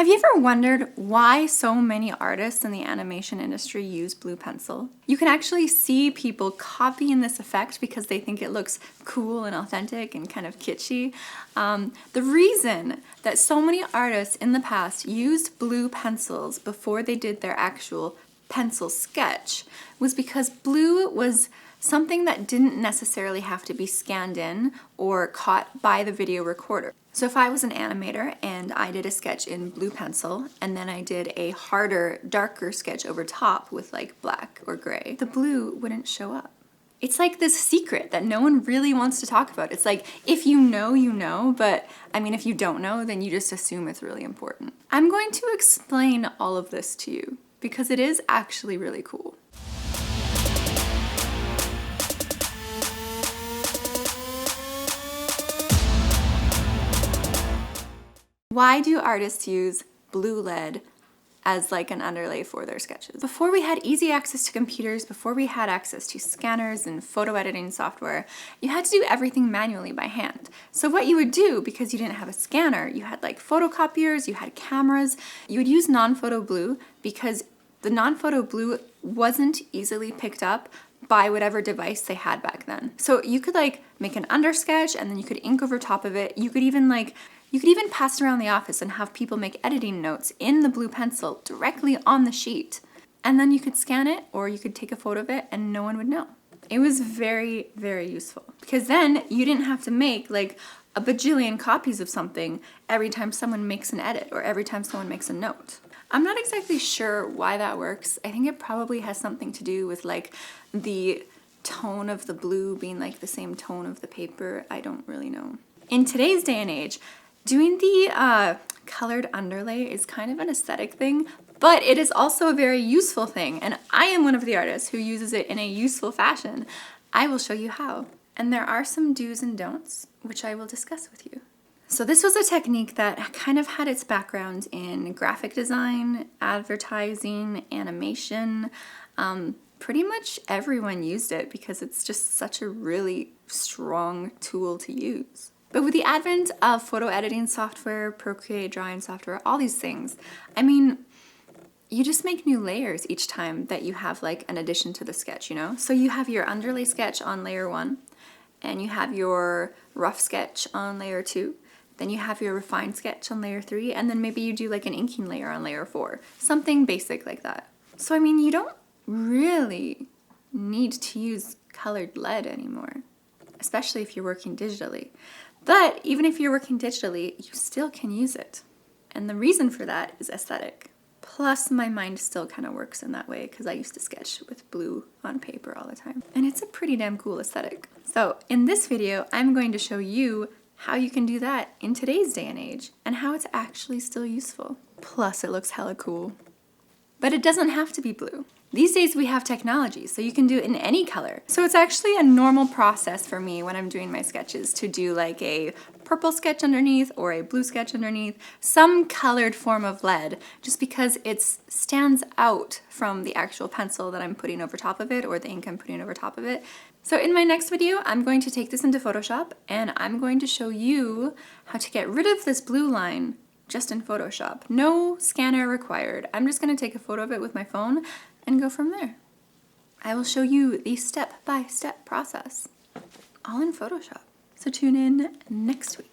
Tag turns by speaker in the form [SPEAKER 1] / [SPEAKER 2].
[SPEAKER 1] Have you ever wondered why so many artists in the animation industry use blue pencil? You can actually see people copying this effect because they think it looks cool and authentic and kind of kitschy. The reason that so many artists in the past used blue pencils before they did their actual pencil sketch was because blue was something that didn't necessarily have to be scanned in or caught by the video recorder. So if I was an animator and I did a sketch in blue pencil and then I did a harder, darker sketch over top with like black or gray, the blue wouldn't show up. It's like this secret that no one really wants to talk about. It's like, if you know, you know, but I mean, if you don't know, then you just assume it's really important. I'm going to explain all of this to you because it is actually really cool. Why do artists use blue lead as like an underlay for their sketches? Before we had easy access to computers, before we had access to scanners and photo editing software, you had to do everything manually by hand. So what you would do, because you didn't have a scanner, you had like photocopiers, you had cameras, you would use non-photo blue because the non-photo blue wasn't easily picked up by whatever device they had back then. So you could like make an undersketch and then you could ink over top of it. You could even pass it around the office and have people make editing notes in the blue pencil directly on the sheet. And then you could scan it or you could take a photo of it and no one would know. It was very, very useful because then you didn't have to make like a bajillion copies of something every time someone makes an edit or every time someone makes a note. I'm not exactly sure why that works. I think it probably has something to do with like the tone of the blue being like the same tone of the paper. I don't really know. In today's day and age, doing the colored underlay is kind of an aesthetic thing, but it is also a very useful thing, and I am one of the artists who uses it in a useful fashion. I will show you how. And there are some do's and don'ts, which I will discuss with you. So this was a technique that kind of had its background in graphic design, advertising, animation. Pretty much everyone used it because it's just such a really strong tool to use. But with the advent of photo editing software, Procreate drawing software, all these things, I mean, you just make new layers each time that you have like an addition to the sketch, you know? So you have your underlay sketch on layer 1, and you have your rough sketch on layer 2, then you have your refined sketch on layer 3, and then maybe you do like an inking layer on layer 4, something basic like that. So I mean, you don't really need to use colored lead anymore, especially if you're working digitally. But even if you're working digitally, you still can use it. And the reason for that is aesthetic. Plus, my mind still kind of works in that way because I used to sketch with blue on paper all the time. And it's a pretty damn cool aesthetic. So in this video, I'm going to show you how you can do that in today's day and age and how it's actually still useful. Plus, it looks hella cool. But it doesn't have to be blue. These days we have technology, so you can do it in any color. So it's actually a normal process for me when I'm doing my sketches to do like a purple sketch underneath or a blue sketch underneath, some colored form of lead, just because it stands out from the actual pencil that I'm putting over top of it or the ink I'm putting over top of it. So in my next video, I'm going to take this into Photoshop and I'm going to show you how to get rid of this blue line just in Photoshop. No scanner required. I'm just going to take a photo of it with my phone and go from there. I will show you the step-by-step process, all in Photoshop. So tune in next week.